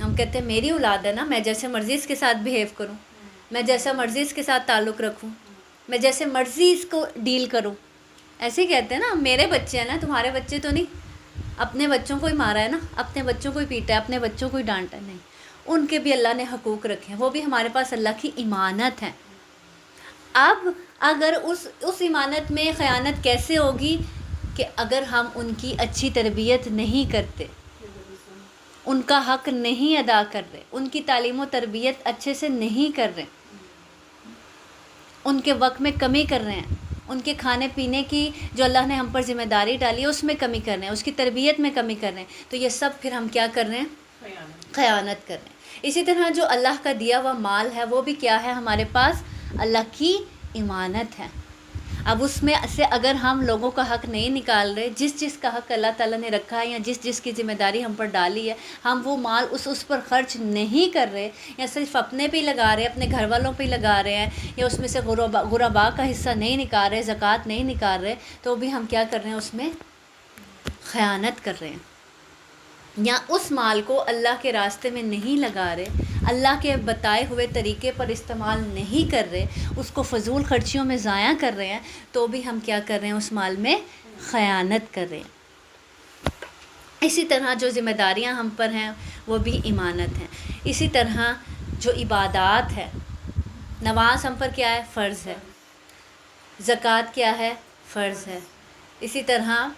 ہم کہتے ہیں میری اولاد ہے نا، میں جیسے مرضی اس کے ساتھ بیہیو کروں، میں جیسا مرضی اس کے ساتھ تعلق رکھوں، میں جیسے مرضی اس کو ڈیل کروں، ایسے ہی کہتے ہیں نا، میرے بچے ہیں نا، تمہارے بچے تو نہیں۔ اپنے بچوں کو ہی مارا ہے نا، اپنے بچوں کو ہی پیٹا ہے، اپنے بچوں کو ہی ڈانٹا ہے، نہیں، ان کے بھی اللہ نے حقوق رکھے ہیں، وہ بھی ہمارے پاس اللہ کی امانت ہیں۔ اب اگر اس امانت میں خیانت کیسے ہوگی کہ اگر ہم ان کی اچھی تربیت نہیں کرتے، ان کا حق نہیں ادا کر رہے، ان کی تعلیم و تربیت اچھے سے نہیں کر رہے، ان کے وقت میں کمی کر رہے ہیں، ان کے کھانے پینے کی جو اللہ نے ہم پر ذمہ داری ڈالی ہے اس میں کمی کر رہے ہیں، اس کی تربیت میں کمی کر رہے ہیں، تو یہ سب پھر ہم کیا کر رہے ہیں؟ خیانت کر رہے ہیں۔ اسی طرح جو اللہ کا دیا ہوا مال ہے وہ بھی کیا ہے ہمارے پاس؟ اللہ کی امانت ہے۔ اب اس میں سے اگر ہم لوگوں کا حق نہیں نکال رہے، جس کا حق اللہ تعالیٰ نے رکھا ہے یا جس کی ذمہ داری ہم پر ڈالی ہے، ہم وہ مال اس پر خرچ نہیں کر رہے، یا صرف اپنے پہ ہی لگا رہے ہیں، اپنے گھر والوں پہ ہی لگا رہے ہیں، یا اس میں سے غرباء کا حصہ نہیں نکال رہے، زکوٰۃ نہیں نکال رہے، تو بھی ہم کیا کر رہے ہیں؟ اس میں خیانت کر رہے ہیں، یا اس مال کو اللہ کے راستے میں نہیں لگا رہے، اللہ کے بتائے ہوئے طریقے پر استعمال نہیں کر رہے، اس کو فضول خرچیوں میں ضائع کر رہے ہیں، تو بھی ہم کیا کر رہے ہیں؟ اس مال میں خیانت کر رہے ہیں۔ اسی طرح جو ذمہ داریاں ہم پر ہیں وہ بھی امانت ہیں۔ اسی طرح جو عبادات ہے، نماز ہم پر کیا ہے؟ فرض ہے۔ زکوٰۃ کیا ہے؟ فرض ہے۔ اسی طرح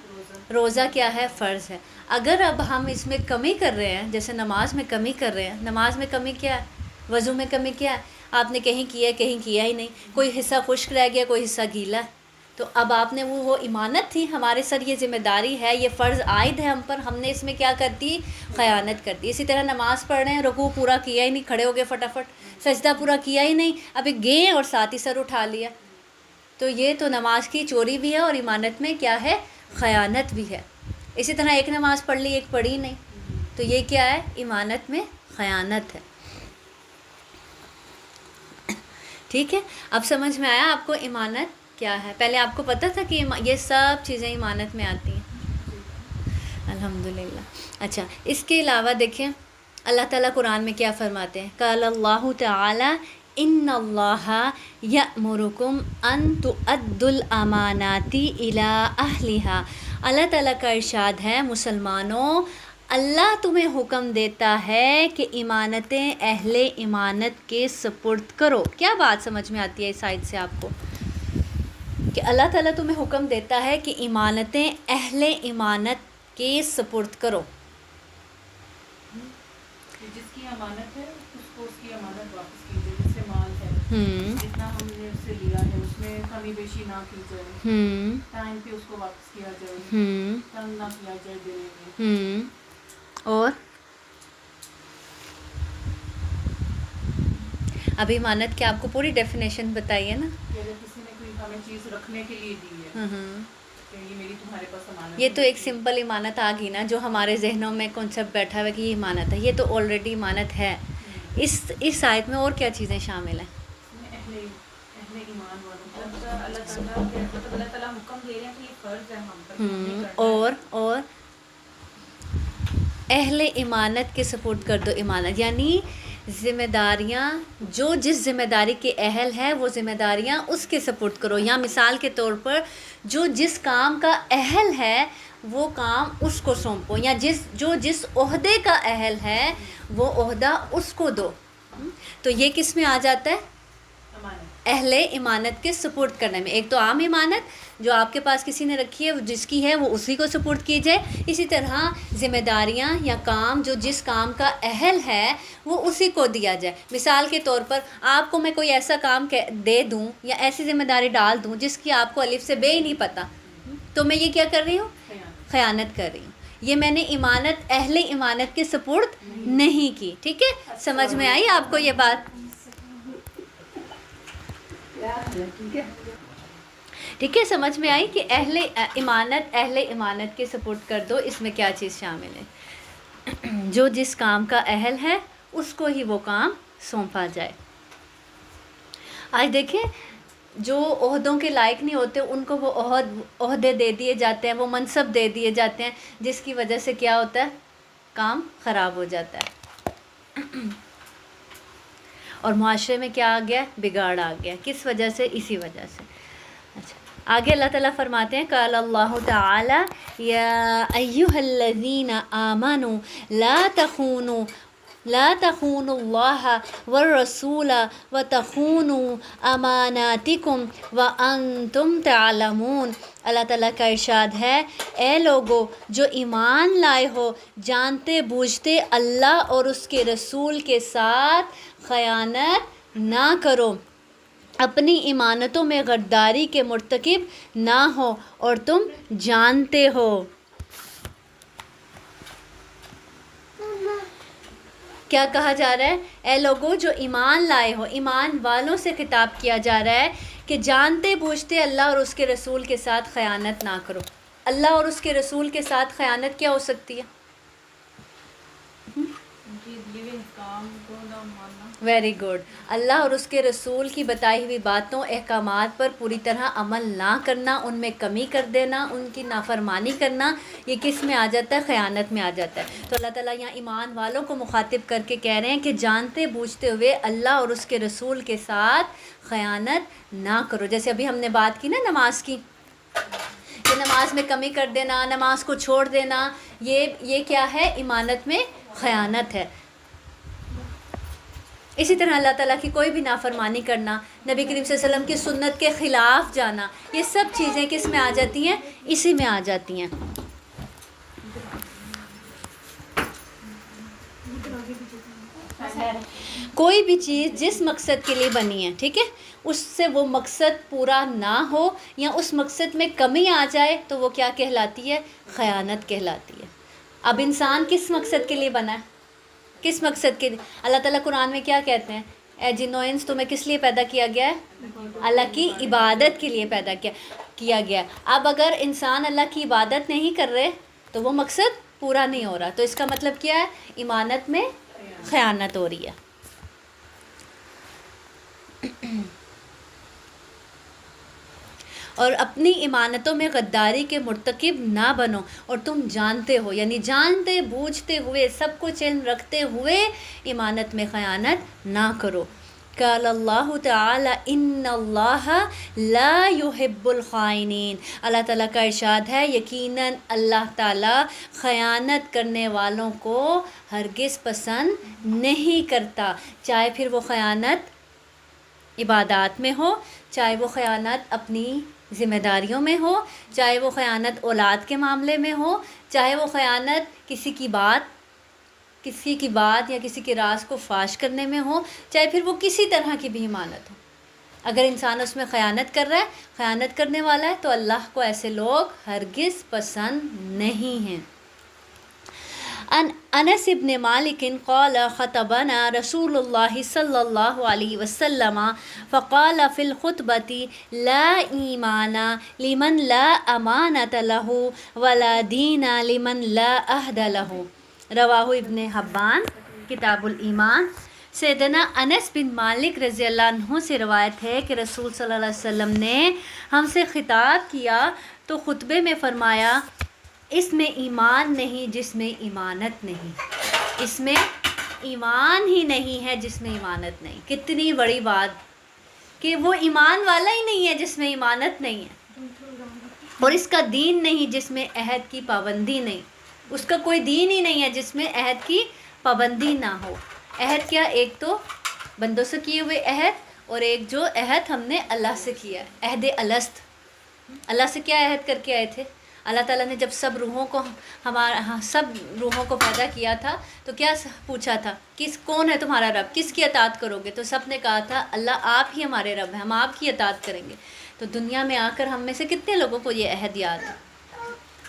روزہ کیا ہے؟ فرض ہے۔ اگر اب ہم اس میں کمی کر رہے ہیں، جیسے نماز میں کمی کر رہے ہیں، نماز میں کمی کیا ہے؟ وضو میں کمی کیا ہے؟ آپ نے کہیں کیا ہے، کہیں کیا ہی نہیں، کوئی حصہ خشک رہ گیا، کوئی حصہ گیلا ہے، تو اب آپ نے وہ امانت تھی ہمارے سر، یہ ذمہ داری ہے، یہ فرض عائد ہے ہم پر، ہم نے اس میں کیا کر دی؟ خیانت کر دی۔ اسی طرح نماز پڑھ رہے ہیں، رکوع پورا کیا ہی نہیں، کھڑے ہو گئے فٹافٹ، سجدہ پورا کیا ہی نہیں، ابھی گئے اور ساتھ ہی سر اٹھا لیا، تو یہ تو نماز کی چوری بھی ہے اور امانت میں کیا ہے؟ خیانت بھی ہے۔ اسی طرح ایک نماز پڑھ لی، ایک پڑھی نہیں، تو یہ کیا ہے؟ امانت میں خیانت ہے۔ ٹھیک ہے، اب سمجھ میں آیا آپ کو امانت کیا ہے؟ پہلے آپ کو پتہ تھا کہ یہ سب چیزیں امانت میں آتی ہیں؟ الحمدللہ۔ اچھا، اس کے علاوہ دیکھیں اللہ تعالیٰ قرآن میں کیا فرماتے ہیں؟ قال اللہ تعالی ان اللہ یأمرکم ان تؤدوا الامانات الی اہلھا۔ اللہ تعالیٰ کا ارشاد ہے، مسلمانوں، اللہ تمہیں حکم دیتا ہے کہ امانتیں اہل امانت کے سپرد کرو۔ کیا بات سمجھ میں آتی ہے اس آیت سے آپ کو؟ کہ اللہ تعالیٰ تمہیں حکم دیتا ہے کہ امانتیں اہل امانت کے سپرد کرو۔ جس کی امانت ہے اس کو اس کی امانت واپس کیجیے، جس سے مال ہے، جتنا ہم نے اس سے لیا ہے اس میں کمی بیشی نہ کی جائے، ٹائم پہ اس کو واپس کیا جائے، تنگ نہ کیا جائے دینے میں۔ اور ابھی امانت کی آپ کو پوری ڈیفینیشن بتائی ہے نا، اگر کسی نے کوئی ہمیں چیز رکھنے کے لیے دی ہے، یہ میری تمہارے پاس امانت ہے، یہ تو ایک سمپل امانت آ گئی نا، جو ہمارے ذہنوں میں کنسیپٹ بیٹھا ہوا ہے کہ یہ امانت ہے، یہ تو آلریڈی امانت ہے۔ اس آیت میں اور کیا چیزیں شامل ہیں؟ اہل ایمان والوں، اللہ تعالیٰ حکم دے رہے ہیں کہ یہ فرض ہے ہم پر، اور اہل امانت کے سپورٹ کر دو امانت، یعنی ذمہ داریاں جو جس ذمہ داری کے اہل ہے وہ ذمہ داریاں اس کے سپورٹ کرو، یا مثال کے طور پر جو جس کام کا اہل ہے وہ کام اس کو سونپو، یا جو جس عہدے کا اہل ہے وہ عہدہ اس کو دو۔ تو یہ کس میں آ جاتا ہے؟ اہل امانت کے سپورٹ کرنے میں۔ ایک تو عام امانت جو آپ کے پاس کسی نے رکھی ہے، جس کی ہے وہ اسی کو سپورٹ کی جائے، اسی طرح ذمہ داریاں یا کام جو جس کام کا اہل ہے وہ اسی کو دیا جائے۔ مثال کے طور پر آپ کو میں کوئی ایسا کام دے دوں یا ایسی ذمہ داری ڈال دوں جس کی آپ کو الف سے بے ہی نہیں پتہ، تو میں یہ کیا کر رہی ہوں؟ خیانت کر رہی ہوں، یہ میں نے امانت اہل امانت کے سپرد نہیں کی۔ ٹھیک ہے، سمجھ میں آئی آپ کو یہ بات؟ ٹھیک ہے، سمجھ میں آئی کہ اہل امانت کے سپورٹ کر دو، اس میں کیا چیز شامل ہے؟ جو جس کام کا اہل ہے اس کو ہی وہ کام سونپا جائے۔ آج دیکھیں جو عہدوں کے لائق نہیں ہوتے ان کو وہ عہدے دے دیے جاتے ہیں، وہ منصب دے دیے جاتے ہیں، جس کی وجہ سے کیا ہوتا ہے؟ کام خراب ہو جاتا ہے۔ اور معاشرے میں کیا آ گیا؟ بگاڑ آ گیا. کس وجہ سے؟ اسی وجہ سے. اچھا آگے اللہ تعالیٰ فرماتے ہیں قال اللہ تعالی یا ایھا الذین آمنوا لا تخونوا اللہ والرسول وتخونوا اماناتکم وانتم تعلمون. اللہ تعالیٰ کا ارشاد ہے اے لوگو جو ایمان لائے ہو جانتے بوجھتے اللہ اور اس کے رسول کے ساتھ خیانت نہ کرو، اپنی ایمانتوں میں غداری کے مرتکب نہ ہو اور تم جانتے ہو. کیا کہا جا رہا ہے؟ اے لوگوں جو ایمان لائے ہو. ایمان والوں سے خطاب کیا جا رہا ہے کہ جانتے بوجھتے اللہ اور اس کے رسول کے ساتھ خیانت نہ کرو. اللہ اور اس کے رسول کے ساتھ خیانت کیا ہو سکتی ہے؟ Very good. اللہ اور اس کے رسول کی بتائی ہوئی باتوں احکامات پر پوری طرح عمل نہ کرنا، ان میں کمی کر دینا، ان کی نافرمانی کرنا، یہ کس میں آ جاتا ہے؟ خیانت میں آ جاتا ہے. تو اللہ تعالیٰ یہاں ایمان والوں کو مخاطب کر کے کہہ رہے ہیں کہ جانتے بوجھتے ہوئے اللہ اور اس کے رسول کے ساتھ خیانت نہ کرو. جیسے ابھی ہم نے بات کی نا نماز کی، کہ نماز میں کمی کر دینا، نماز کو چھوڑ دینا، یہ کیا ہے؟ ایمانت میں خیانت ہے. اسی طرح اللہ تعالیٰ کی کوئی بھی نافرمانی کرنا، نبی کریم صلی اللہ علیہ وسلم کی سنت کے خلاف جانا، یہ سب چیزیں کس میں آ جاتی ہیں؟ اسی میں آ جاتی ہیں. کوئی بھی چیز جس مقصد کے لیے بنی ہے، ٹھیک ہے، اس سے وہ مقصد پورا نہ ہو یا اس مقصد میں کمی آ جائے تو وہ کیا کہلاتی ہے؟ خیانت کہلاتی ہے. اب انسان کس مقصد کے لیے بنا ہے؟ کس مقصد کے لیے؟ اللہ تعالیٰ قرآن میں کیا کہتے ہیں؟ اے جن و انس تمہیں کس لیے پیدا کیا گیا ہے؟ اللہ کی عبادت کے لیے پیدا کیا گیا. اب اگر انسان اللہ کی عبادت نہیں کر رہے تو وہ مقصد پورا نہیں ہو رہا. تو اس کا مطلب کیا ہے؟ ایمانت میں خیانت ہو رہی ہے. اور اپنی ایمانتوں میں غداری کے مرتکب نہ بنو اور تم جانتے ہو، یعنی جانتے بوجھتے ہوئے سب کچھ علم رکھتے ہوئے ایمانت میں خیانت نہ کرو. قال اللہ تعالی ان اللہ لا يحب الخائنین. اللہ تعالیٰ کا ارشاد ہے یقیناً اللہ تعالیٰ خیانت کرنے والوں کو ہرگز پسند نہیں کرتا، چاہے پھر وہ خیانت عبادات میں ہو، چاہے وہ خیانت اپنی ذمہ داریوں میں ہو، چاہے وہ خیانت اولاد کے معاملے میں ہو، چاہے وہ خیانت کسی کی بات یا کسی کے راز کو فاش کرنے میں ہو، چاہے پھر وہ کسی طرح کی بھی ایمانت ہو. اگر انسان اس میں خیانت کر رہا ہے، خیانت کرنے والا ہے، تو اللہ کو ایسے لوگ ہرگز پسند نہیں ہیں. انس ابن مالک قال خطبنا رسول اللہ صلی اللہ علیہ وسلم فقال فی الخطبة لا ایمان لمن لا امانت له ولا دین لمن لا عہد له. رواہ ابن حبان کتاب الایمان. سیدنا انس بن مالک رضی اللہ عنہ سے روایت ہے کہ رسول صلی اللہ علیہ وسلم نے ہم سے خطاب کیا تو خطبے میں فرمایا اس میں ایمان نہیں جس میں ایمانت نہیں. اس میں ایمان ہی نہیں ہے جس میں ایمانت نہیں. کتنی بڑی بات کہ وہ ایمان والا ہی نہیں ہے جس میں ایمانت نہیں ہے، اور اس کا دین نہیں جس میں عہد کی پابندی نہیں. اس کا کوئی دین ہی نہیں ہے جس میں عہد کی پابندی نہ ہو. عہد کیا؟ ایک تو بندوں سے کیے ہوئے عہد، اور ایک جو عہد ہم نے اللہ سے کیا ہے، عہد الست. اللہ سے کیا عہد کر کے آئے تھے؟ اللہ تعالیٰ نے جب سب روحوں کو پیدا کیا تھا تو کیا پوچھا تھا؟ کون ہے تمہارا رب؟ کس کی اطاعت کرو گے؟ تو سب نے کہا تھا اللہ آپ ہی ہمارے رب ہیں، ہم آپ کی اطاعت کریں گے. تو دنیا میں آ کر ہم میں سے کتنے لوگوں کو یہ عہد یاد ہے؟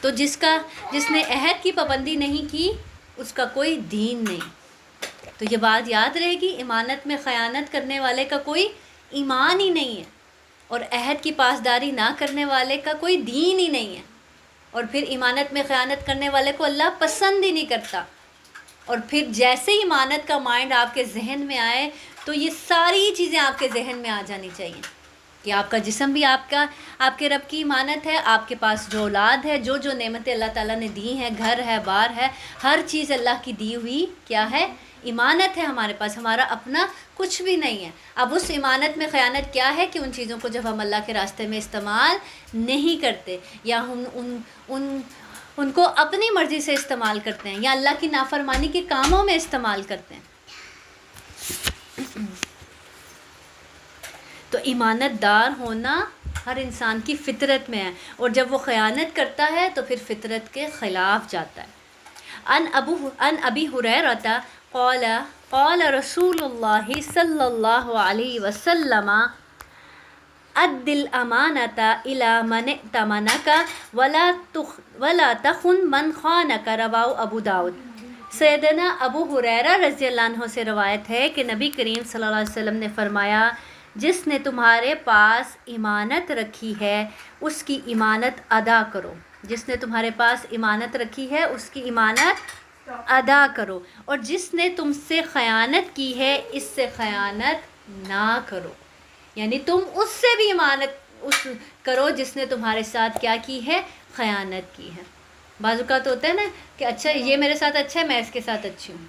تو جس نے عہد کی پابندی نہیں کی اس کا کوئی دین نہیں. تو یہ بات یاد رہے گی، ایمانت میں خیانت کرنے والے کا کوئی ایمان ہی نہیں ہے، اور عہد کی پاسداری نہ کرنے والے کا کوئی دین ہی نہیں ہے. اور پھر ایمانت میں خیانت کرنے والے کو اللہ پسند ہی نہیں کرتا. اور پھر جیسے ہی ایمانت کا مائنڈ آپ کے ذہن میں آئے تو یہ ساری چیزیں آپ کے ذہن میں آ جانی چاہیے کہ آپ کا جسم بھی آپ کے رب کی ایمانت ہے، آپ کے پاس جو اولاد ہے، جو نعمتیں اللہ تعالیٰ نے دی ہیں، گھر ہے، بار ہے، ہر چیز اللہ کی دی ہوئی کیا ہے؟ امانت ہے ہمارے پاس، ہمارا اپنا کچھ بھی نہیں ہے. اب اس امانت میں خیانت کیا ہے کہ ان چیزوں کو جب ہم اللہ کے راستے میں استعمال نہیں کرتے، یا ہم ان کو اپنی مرضی سے استعمال کرتے ہیں، یا اللہ کی نافرمانی کے کاموں میں استعمال کرتے ہیں. تو امانت دار ہونا ہر انسان کی فطرت میں ہے، اور جب وہ خیانت کرتا ہے تو پھر فطرت کے خلاف جاتا ہے. ان ابی ہریرہ قال قال رسول اللہ صلی اللہ علیہ وسلم اد الامانۃ الی من ائتمنک ولا تخن من خانک، رواہ ابو داؤد. سیدنا ابو ہریرہ رضی اللہ عنہ سے روایت ہے کہ نبی کریم صلی اللہ علیہ وسلم نے فرمایا، جس نے تمہارے پاس امانت رکھی ہے اس کی امانت ادا کرو. جس نے تمہارے پاس امانت رکھی ہے اس کی امانت ادا کرو، اور جس نے تم سے خیانت کی ہے اس سے خیانت نہ کرو. یعنی تم اس سے بھی امانت کرو جس نے تمہارے ساتھ کیا کی ہے، خیانت کی ہے. بعض اوقات ہوتا ہے نا کہ اچھا یہ میرے ساتھ اچھا ہے، میں اس کے ساتھ اچھی ہوں،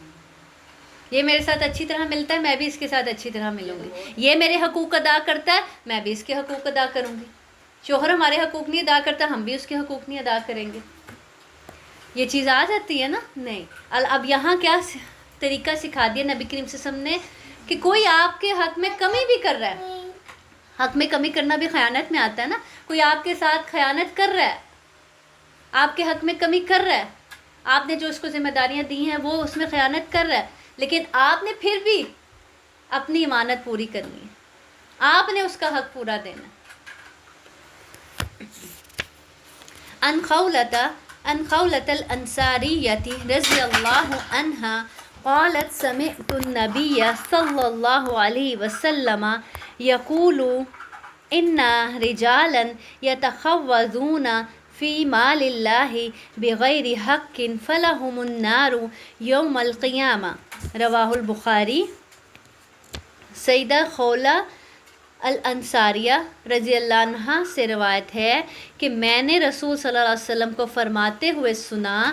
یہ میرے ساتھ اچھی طرح ملتا ہے، میں بھی اس کے ساتھ اچھی طرح ملوں گی. یہ میرے حقوق ادا کرتا ہے، میں بھی اس کے حقوق ادا کروں گی. شوہر ہمارے حقوق نہیں ادا کرتا، ہم بھی اس کے حقوق نہیں ادا کریں گے. یہ چیز آ جاتی ہے نا. نہیں، اب یہاں کیا طریقہ سکھا دیا نبی کریم صلی اللہ علیہ وسلم نے کہ کوئی آپ کے حق میں کمی بھی کر رہا ہے. حق میں کمی کرنا بھی خیانت میں آتا ہے نا. کوئی آپ کے ساتھ خیانت کر رہا ہے، آپ کے حق میں کمی کر رہا ہے، آپ نے جو اس کو ذمہ داریاں دی ہیں وہ اس میں خیانت کر رہا ہے، لیکن آپ نے پھر بھی اپنی امانت پوری کرنی ہے، آپ نے اس کا حق پورا دینا. ان خولۃ الانصاریۃ رضی اللہ عنہا قالت سمعت النبی صلی اللہ علیہ وسلم یقول ان رجالا یتخوضون فی مال اللہ بغیر حق فلہم النار یوم القیامہ، رواہ البخاری. سیدہ خولہ الانصاریہ رضی اللہ عنہ سے روایت ہے کہ میں نے رسول صلی اللہ علیہ وسلم کو فرماتے ہوئے سنا،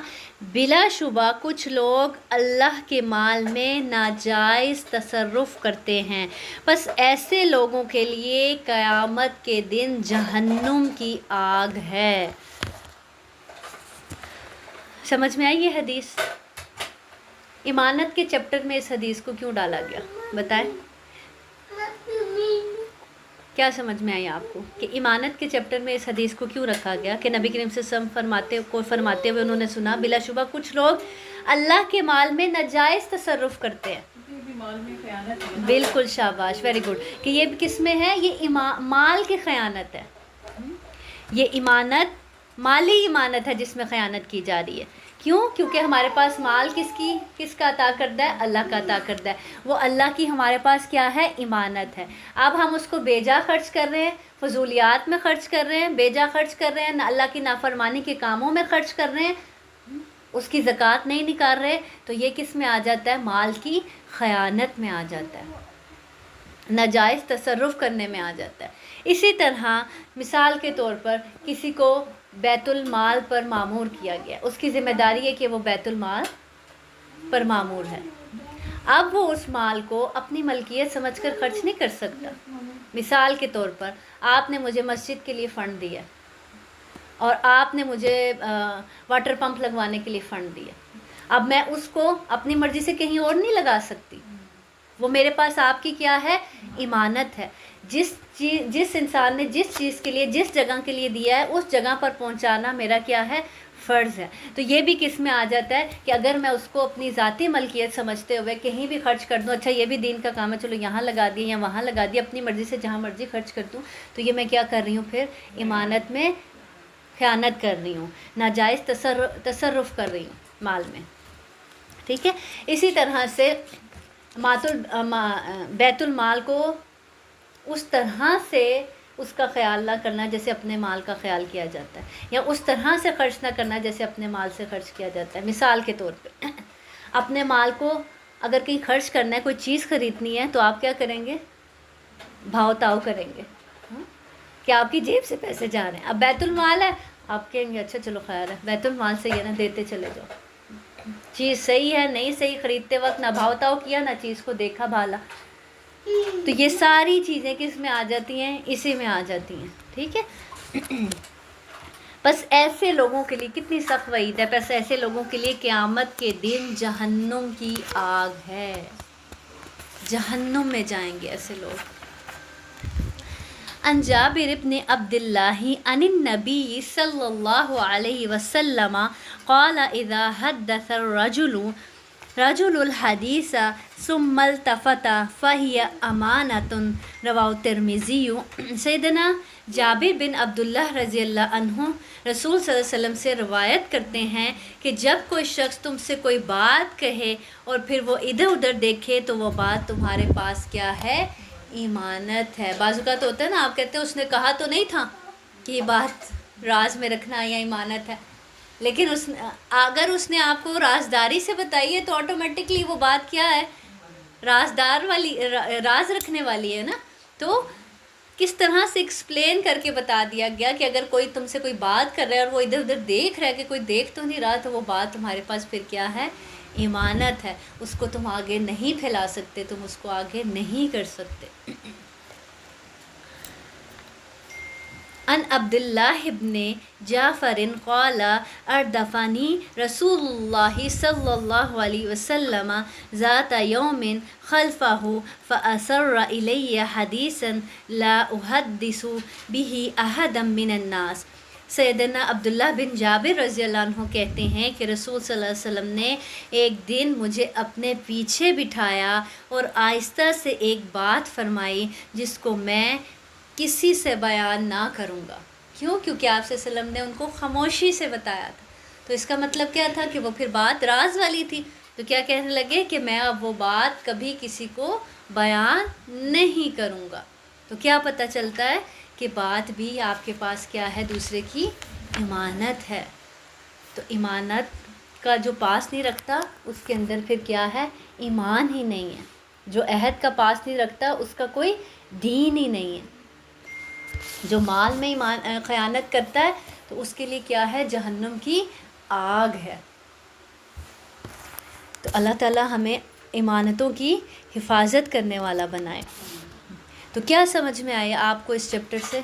بلا شبہ کچھ لوگ اللہ کے مال میں ناجائز تصرف کرتے ہیں، بس ایسے لوگوں کے لیے قیامت کے دن جہنم کی آگ ہے. سمجھ میں آئی یہ حدیث؟ امانت کے چیپٹر میں اس حدیث کو کیوں ڈالا گیا بتائیں؟ کیا سمجھ میں آئی آپ کو کہ امانت کے چیپٹر میں اس حدیث کو کیوں رکھا گیا کہ نبی کریم صلی اللہ علیہ وسلم فرماتے ہوئے انہوں نے سنا، بلا شبہ کچھ لوگ اللہ کے مال میں ناجائز تصرف کرتے ہیں. بالکل، شاباش، ویری گڈ. کہ یہ کس میں ہے؟ یہ مال کی خیانت ہے. یہ امانت مالی امانت ہے جس میں خیانت کی جا رہی ہے. کیوں؟ کیونکہ ہمارے پاس مال کس کا عطا کردہ ہے؟ اللہ کا عطا کردہ ہے. وہ اللہ کی ہمارے پاس کیا ہے؟ امانت ہے. اب ہم اس کو بیجا خرچ کر رہے ہیں، فضولیات میں خرچ کر رہے ہیں، بیجا خرچ کر رہے ہیں، اللہ کی نافرمانی کے کاموں میں خرچ کر رہے ہیں، اس کی زکوٰۃ نہیں نکال رہے، تو یہ کس میں آ جاتا ہے؟ مال کی خیانت میں آ جاتا ہے، ناجائز تصرف کرنے میں آ جاتا ہے. اسی طرح مثال کے طور پر کسی کو بیت المال پر مامور کیا گیا، اس کی ذمہ داری ہے کہ وہ بیت المال پر مامور ہے. اب وہ اس مال کو اپنی ملکیت سمجھ کر خرچ نہیں کر سکتا. مثال کے طور پر آپ نے مجھے مسجد کے لیے فنڈ دیا اور آپ نے مجھے واٹر پمپ لگوانے کے لیے فنڈ دیا. اب میں اس کو اپنی مرضی سے کہیں اور نہیں لگا سکتی، وہ میرے پاس آپ کی کیا ہے؟ امانت ہے. جس انسان نے جس چیز کے لیے جس جگہ کے لیے دیا ہے اس جگہ پر پہنچانا میرا کیا ہے؟ فرض ہے. تو یہ بھی کس میں آ جاتا ہے کہ اگر میں اس کو اپنی ذاتی ملکیت سمجھتے ہوئے کہیں بھی خرچ کر دوں، اچھا یہ بھی دین کا کام ہے، چلو یہاں لگا دیا یا وہاں لگا دیا، اپنی مرضی سے جہاں مرضی خرچ کر دوں، تو یہ میں کیا کر رہی ہوں؟ پھر امانت میں خیانت کر رہی ہوں، ناجائز تصرف کر رہی ہوں مال میں. ٹھیک ہے. اسی طرح سے بیت المال کو اس طرح سے اس کا خیال نہ کرنا جیسے اپنے مال کا خیال کیا جاتا ہے، یا اس طرح سے خرچ نہ کرنا جیسے اپنے مال سے خرچ کیا جاتا ہے. مثال کے طور پہ اپنے مال کو اگر کہیں خرچ کرنا ہے، کوئی چیز خریدنی ہے، تو آپ کیا کریں گے؟ بھاؤ تاؤ کریں گے کہ آپ کی جیب سے پیسے جا رہے ہیں. اب بیت المال ہے، آپ کہیں گے اچھا چلو خیر ہے، بیت المال سے یہ نا دیتے چلے جاؤ، چیز صحیح ہے نہیں صحیح، خریدتے وقت نہ بھاؤ تاؤ کیا، نہ چیز کو دیکھا بھالا. تو یہ ساری چیزیں کس میں آ جاتی ہیں؟ اسی میں آ جاتی ہیں. ٹھیک ہے. بس ایسے لوگوں کے لیے کتنی سخت وعید ہے. بس ایسے لوگوں کے لیے قیامت کے دن جہنم کی آگ ہے، جہنم میں جائیں گے ایسے لوگ. عن جابر بن عبد الله عن النبي صلى الله عليه وسلم قال اذا حدث رجل الحديث ثم التفت فهي امانة رواه الترمذی. سیدنا جابر بن عبداللہ رضی اللہ عنہ رسول صلی اللہ علیہ وسلم سے روایت کرتے ہیں کہ جب کوئی شخص تم سے کوئی بات کہے اور پھر وہ ادھر ادھر دیکھے تو وہ بات تمہارے پاس کیا ہے؟ ایمانت ہے. بعض اوقات ہوتا ہے نا، آپ کہتے ہیں اس نے کہا تو نہیں تھا کہ یہ بات راز میں رکھنا یا ایمانت ہے، لیکن اگر اس نے آپ کو رازداری سے بتائی ہے تو آٹومیٹکلی وہ بات کیا ہے؟ رازدار والی، راز رکھنے والی ہے نا. تو کس طرح سے ایکسپلین کر کے بتا دیا گیا کہ اگر کوئی تم سے کوئی بات کر رہا ہے اور وہ ادھر ادھر دیکھ رہا ہے کہ کوئی دیکھ تو نہیں رہا، تو وہ بات تمہارے پاس پھر کیا ہے؟ ایمانت ہے. اس کو تم آگے نہیں پھیلا سکتے، تم اس کو آگے نہیں کر سکتے. عن عبداللہ ابن جعفر قال اردفنی رسول اللہ صلی اللہ علیہ وسلم ذات یوم خلفہ فأسر الی حدیثا لا احدث به احدا من الناس. سیدنا عبداللہ بن جابر رضی اللہ عنہ کہتے ہیں کہ رسول صلی اللہ علیہ وسلم نے ایک دن مجھے اپنے پیچھے بٹھایا اور آہستہ سے ایک بات فرمائی جس کو میں کسی سے بیان نہ کروں گا. کیوں؟ کیونکہ آپ صلی اللہ علیہ وسلم نے ان کو خاموشی سے بتایا تھا. تو اس کا مطلب کیا تھا کہ وہ پھر بات راز والی تھی. تو کیا کہنے لگے کہ میں اب وہ بات کبھی کسی کو بیان نہیں کروں گا. تو کیا پتہ چلتا ہے کہ بات بھی آپ کے پاس کیا ہے؟ دوسرے کی امانت ہے. تو امانت کا جو پاس نہیں رکھتا اس کے اندر پھر کیا ہے؟ ایمان ہی نہیں ہے. جو عہد کا پاس نہیں رکھتا اس کا کوئی دین ہی نہیں ہے. جو مال میں خیانت کرتا ہے تو اس کے لیے کیا ہے؟ جہنم کی آگ ہے. تو اللہ تعالی ہمیں امانتوں کی حفاظت کرنے والا بنائے. تو کیا سمجھ میں آیا آپ کو اس چیپٹر سے؟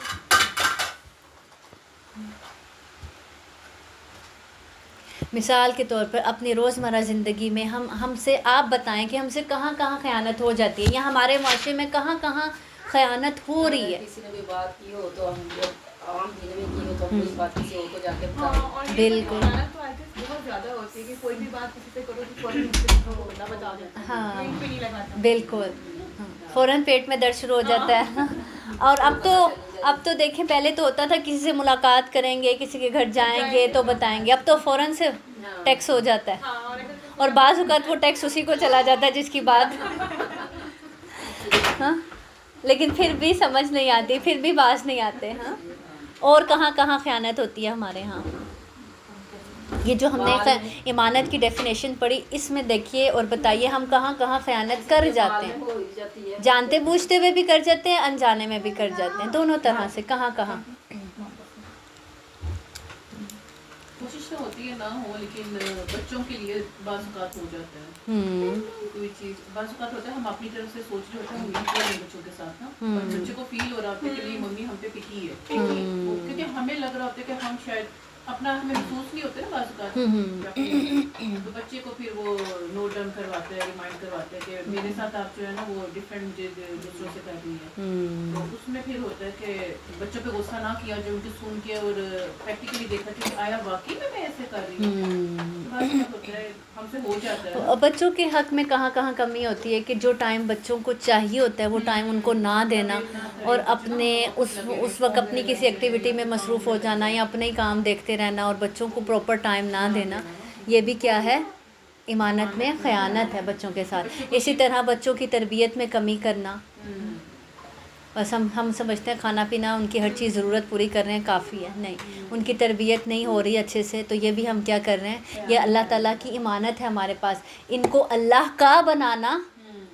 مثال کے طور پر اپنی روزمرہ زندگی میں ہم سے آپ بتائیں کہ ہم سے کہاں کہاں خیانت ہو جاتی ہے، یا ہمارے معاشرے میں کہاں کہاں خیانت ہو رہی ہے. کسی نے کوئی بات کی ہو تو ہم لوگ عوام دین میں کی ہو تو ہم اس بات کسی اور کو جا کے بتائیں. بالکل. تو آج بہت زیادہ ہوتی ہے کہ کوئی بھی بات کسی سے کرو تو فوراً بتا دیتا ہے. ہاں لنک پہ نہیں لگاتا. بالکل. فوراً پیٹ میں درد شروع ہو جاتا ہے. اور اب تو دیکھیں، پہلے تو ہوتا تھا کسی سے ملاقات کریں گے، کسی کے گھر جائیں گے تو بتائیں گے. اب تو فوراً سے ٹیکس ہو جاتا ہے. اور بعض اوقات وہ ٹیکس اسی کو چلا جاتا ہے جس کی بات ہاں، لیکن پھر بھی سمجھ نہیں آتی، پھر بھی باز نہیں آتے. ہاں، اور کہاں کہاں خیانت ہوتی ہے ہمارے ہاں. یہ جو ہم نے ایمانت کی ڈیفینیشن پڑھی، اس میں دیکھیے اور بتائیے ہم کہاں کہاں خیانت کر جاتے ہیں. جانتے بوجھتے ہوئے بھی کر جاتے ہیں، انجانے میں بھی کر جاتے ہیں. دونوں طرح سے کہاں کہاں. کوشش تو ہوتی ہے نہ ہو، لیکن بچوں کے لیے بعض اوقات ہو جاتا ہے. کوئی چیز بعض اوقات ہوتا ہے ہم اپنی طرف سے سوچ رہے ہوتے ہیں ہم یہ کر رہے ہیں بچوں کے ساتھ نا، اور بچے کو فیل ہو رہا ہوتا ہے کہ نہیں ممی ہم پہ پٹی ہے، کیونکہ ہمیں لگ رہا ہوتا ہے کہ ہم شاید اپنا ہمیں محسوس نہیں ہوتے نا بعض اوقات. تو بچے کو پھر وہ نوٹ ڈاؤن کرواتے ہیں، ریمائنڈ کرواتے ہیں کہ میرے ساتھ آپ جو ہے نا وہ ڈفرینٹ مجھے دوسروں سے کر رہی ہے. تو اس میں پھر ہوتا ہے کہ بچوں پہ غصہ نہ کیا جو ان کو سن کے اور پریکٹیکلی دیکھا کہ آیا واقعی میں ایسے کر رہی ہوں. ہوتا ہے ہم سے ہو جاتا ہے. بچوں کے حق میں کہاں کہاں کمی ہوتی ہے کہ جو ٹائم بچوں کو چاہیے ہوتا ہے وہ ٹائم ان کو نہ دینا، اور اپنے اس وقت اپنی کسی ایکٹیویٹی میں مصروف ہو جانا یا اپنے ہی کام دیکھتے رہنا اور بچوں کو پراپر ٹائم نہ دینا. یہ بھی کیا ہے؟ ایمانت میں خیانت ہے بچوں کے ساتھ. اسی طرح بچوں کی تربیت میں کمی کرنا. بس ہم سمجھتے ہیں کھانا پینا ان کی ہر چیز ضرورت پوری کر رہے ہیں کافی ہے. نہیں، ان کی تربیت نہیں ہو رہی اچھے سے، تو یہ بھی ہم کیا کر رہے ہیں؟ یہ اللہ تعالیٰ کی ایمانت ہے ہمارے پاس. ان کو اللہ کا بنانا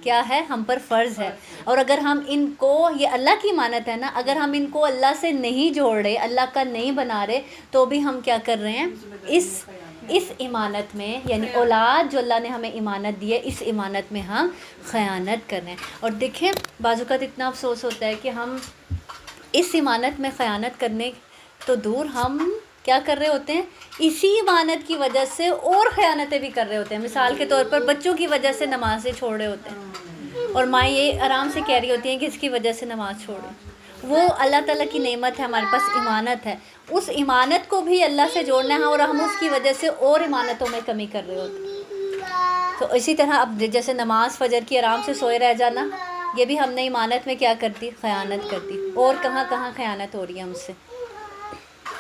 کیا ہے؟ ہم پر فرض ہے. اور اگر ہم ان کو، یہ اللہ کی ایمانت ہے نا، اگر ہم ان کو اللہ سے نہیں جوڑ رہے، اللہ کا نہیں بنا رہے، تو بھی ہم کیا کر رہے ہیں؟ اس اس امانت میں یعنی اولاد جو اللہ نے ہمیں امانت دی ہے اس امانت میں ہم خیانت کر رہے ہیں. اور دیکھیں بعض اوقات اتنا افسوس ہوتا ہے کہ ہم اس امانت میں خیانت کرنے تو دور ہم کیا کر رہے ہوتے ہیں اسی امانت کی وجہ سے اور خیانتیں بھی کر رہے ہوتے ہیں. مثال کے طور پر بچوں کی وجہ سے نمازیں چھوڑ رہے ہوتے ہیں اور مائیں یہ آرام سے کہہ رہی ہوتی ہیں کہ اس کی وجہ سے نماز چھوڑیں. وہ اللہ تعالیٰ کی نعمت ہے, ہمارے پاس امانت ہے, اس امانت کو بھی اللہ سے جوڑنا ہے اور ہم اس کی وجہ سے اور امانتوں میں کمی کر رہے ہوتے ہیں. تو اسی طرح اب جیسے نماز فجر کی آرام سے سوئے رہ جانا, یہ بھی ہم نے امانت میں کیا کرتی خیانت کرتی. اور کہاں کہاں خیانت ہو رہی ہے ہم سے.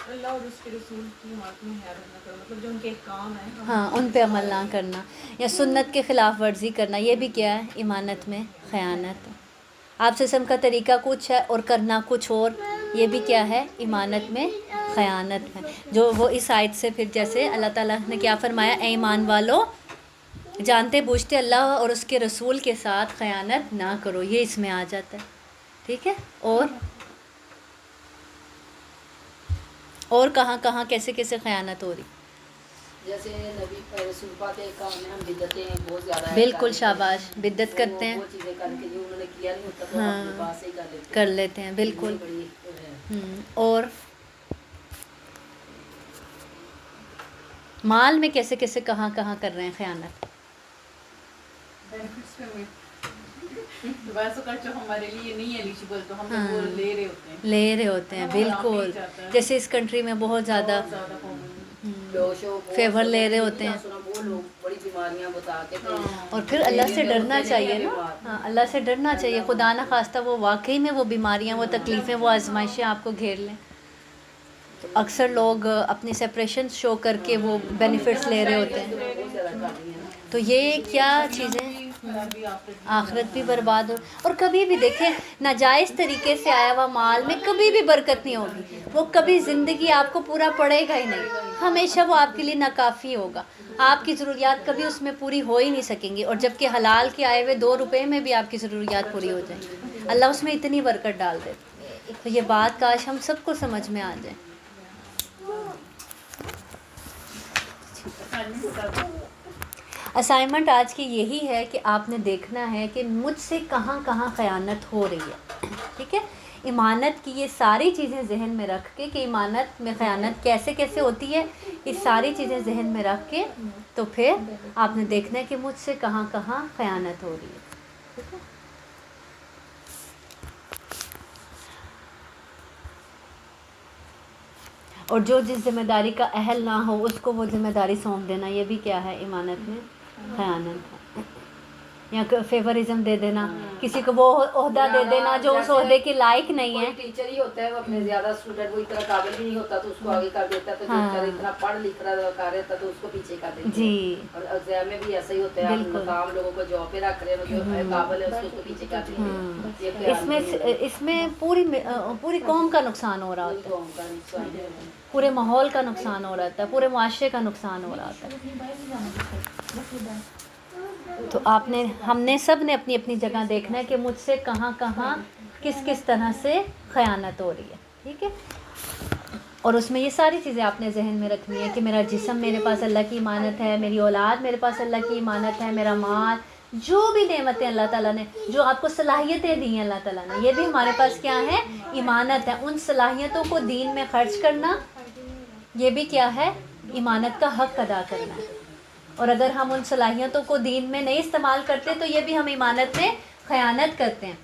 اللہ اور اس کے رسول کی بات میں خیانت نہ کرو, مطلب جو ان کے کام ہے ہاں ان پہ عمل نہ کرنا یا سنت کے خلاف ورزی کرنا, یہ بھی کیا ہے امانت میں خیانت ہے. آپ سے کا طریقہ کچھ ہے اور کرنا کچھ اور, یہ بھی کیا ہے امانت میں خیانت ہے. جو وہ اس آیت سے پھر جیسے اللہ تعالیٰ نے کیا فرمایا, اے ایمان والو جانتے بوجھتے اللہ اور اس کے رسول کے ساتھ خیانت نہ کرو, یہ اس میں آ جاتا ہے. ٹھیک ہے. اور کہاں کہاں کیسے کیسے خیانت ہو رہی. جیسے نبی رسول پاک کے کام میں ہم بدعتیں بہت زیادہ ہیں. بالکل شاباش, بدعت کرتے ہیں. وہ چیزیں کر کے جو انہوں نے کیا نہیں ہوتا تو ہم اپنے پاس سے ہی کر لیتے ہیں. بالکل. بڑی اور مال میں کیسے کیسے کہاں کہاں کر رہے ہیں خیانت. جو ہمارے لیے نہیں ایلیجیبل تو ہم وہ لے رہے ہوتے ہیں. بالکل. جیسے اس کنٹری میں بہت زیادہ فیور لے رہے ہوتے ہیں. بڑی بیماریاں بتا کے اور پھر اللہ سے ڈرنا چاہیے نا. ہاں اللہ سے ڈرنا چاہیے. خدا نہ خواستہ وہ واقعی میں وہ بیماریاں, وہ تکلیفیں, وہ آزمائشیں آپ کو گھیر لیں. تو اکثر لوگ اپنی سپریشن شو کر کے وہ بینیفٹس لے رہے ہوتے ہیں. تو یہ کیا چیزیں, آخرت بھی برباد ہو. اور کبھی بھی دیکھیں ناجائز طریقے سے آیا ہوا مال میں کبھی بھی برکت نہیں ہوگی. وہ کبھی زندگی آپ کو پورا پڑے گا ہی نہیں, ہمیشہ وہ آپ کے لیے ناکافی ہوگا. آپ کی ضروریات کبھی اس میں پوری ہو ہی نہیں سکیں گی. اور جب کہ حلال کے آئے ہوئے 2 روپے میں بھی آپ کی ضروریات پوری ہو جائیں. اللہ اس میں اتنی برکت ڈال دے. تو یہ بات کاش ہم سب کو سمجھ میں آ جائے. اسائنمنٹ آج کی یہی ہے کہ آپ نے دیکھنا ہے کہ مجھ سے کہاں کہاں خیانت ہو رہی ہے. ٹھیک ہے. امانت کی یہ ساری چیزیں ذہن میں رکھ کے کہ امانت میں خیانت کیسے کیسے ہوتی ہے, یہ ساری چیزیں ذہن میں رکھ کے تو پھر آپ نے دیکھنا ہے کہ مجھ سے کہاں کہاں خیانت ہو رہی ہے. ٹھیک ہے. اور جو جس ذمہ داری کا اہل نہ ہو اس کو وہ ذمہ داری سونپ دینا, یہ بھی کیا ہے امانت میں خیانت ہے. یا فیورزم دے دینا, کسی کو وہ عہدہ دے دینا جو اس عہدے کے لائق نہیں ہے. ٹیچر ہی ہوتا ہے وہ اپنے زیادہ اسٹوڈنٹ وہ اتنا قابل بھی نہیں ہوتا تو اس کو آگے کر دیتا ہے, تو جو اتنا پڑھ لکھ رہا کر رہا تھا تو اس کو پیچھے کر دیتا ہے. جی. اور ایگزام میں بھی ایسا ہی ہوتا ہے, ہم کام لوگوں کو جاب پہ رکھ رہے ہیں, جو قابل ہے اس کو پیچھے کر دیتے ہیں. اس میں پوری قوم کا نقصان ہو رہا ہوتا ہے, پورے ماحول کا نقصان ہو رہا ہوتا ہے, پورے معاشرے کا نقصان ہو رہا ہوتا ہے. تو ہم نے سب نے اپنی اپنی جگہ دیکھنا ہے کہ مجھ سے کہاں کہاں کس کس طرح سے خیانت ہو رہی ہے. ٹھیک ہے. اور اس میں یہ ساری چیزیں آپ نے ذہن میں رکھنی ہے کہ میرا جسم میرے پاس اللہ کی امانت ہے, میری اولاد میرے پاس اللہ کی امانت ہے, میرا مال, جو بھی نعمتیں اللہ تعالیٰ نے, جو آپ کو صلاحیتیں دی ہیں اللہ تعالیٰ نے, یہ بھی ہمارے پاس کیا ہے امانت ہے. ان صلاحیتوں کو دین میں خرچ کرنا یہ بھی کیا ہے امانت کا حق ادا کرنا ہے. اور اگر ہم ان صلاحیتوں کو دین میں نہیں استعمال کرتے تو یہ بھی ہم امانت میں خیانت کرتے ہیں.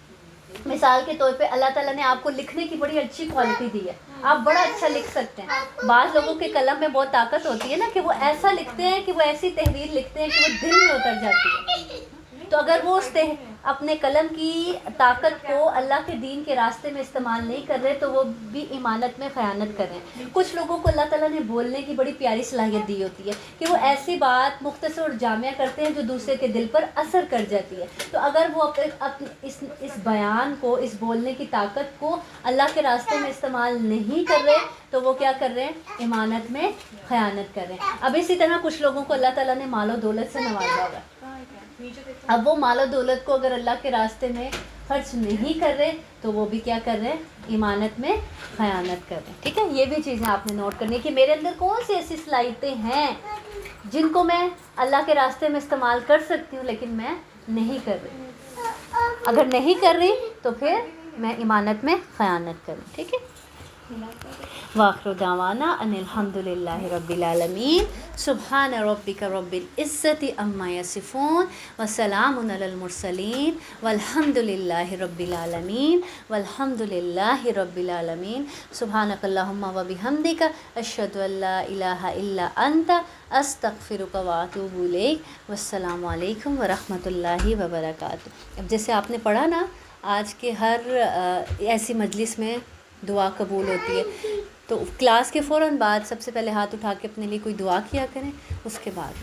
مثال کے طور پہ اللہ تعالیٰ نے آپ کو لکھنے کی بڑی اچھی کوالٹی دی ہے, آپ بڑا اچھا لکھ سکتے ہیں. بعض لوگوں کے قلم میں بہت طاقت ہوتی ہے نا کہ وہ ایسا لکھتے ہیں کہ وہ ایسی تحریر لکھتے ہیں کہ وہ دل میں اتر جاتی ہے. تو اگر وہ اپنے قلم کی طاقت کو اللہ کے دین کے راستے میں استعمال نہیں کر رہے تو وہ بھی امانت میں خیانت کر رہے ہیں. کچھ لوگوں کو اللہ تعالیٰ نے بولنے کی بڑی پیاری صلاحیت دی ہوتی ہے کہ وہ ایسی بات مختصر اور جامع کرتے ہیں جو دوسرے کے دل پر اثر کر جاتی ہے. تو اگر وہ اس بیان کو, اس بولنے کی طاقت کو اللہ کے راستے میں استعمال نہیں کر رہے تو وہ کیا کر رہے ہیں امانت میں خیانت کر رہے ہیں. اب اسی طرح کچھ لوگوں کو اللہ تعالیٰ نے مال و دولت سے نوازا ہوگا, اب وہ مال و دولت کو اگر اللہ کے راستے میں خرچ نہیں کر رہے تو وہ بھی کیا کر رہے ہیں امانت میں خیانت کر رہے ہیں. ٹھیک ہے. یہ بھی چیزیں آپ نے نوٹ کرنی ہے کہ میرے اندر کون سی ایسی صلاحیتیں ہیں جن کو میں اللہ کے راستے میں استعمال کر سکتی ہوں لیکن میں نہیں کر رہی. اگر نہیں کر رہی تو پھر میں امانت میں خیانت کروں. ٹھیک ہے. وآخر دعوانا ان الحمد للہ رب العالمین. سبحان ربک رب العزت عما یصفون وسلام علی المرسلین والحمد للہ رب العالمین والحمد للہ رب العالمین. سبحانک اللہم و بحمدک اشہد ان لا الہ الا انت استغفرک و اتوب الیک. والسلام علیکم ورحمۃ اللہ وبرکاتہ. اب جیسے آپ نے پڑھا نا آج کے ہر ایسی مجلس میں دعا قبول ہوتی ہے، تو کلاس کے فوراً بعد سب سے پہلے ہاتھ اٹھا کے اپنے لیے کوئی دعا کیا کریں، اس کے بعد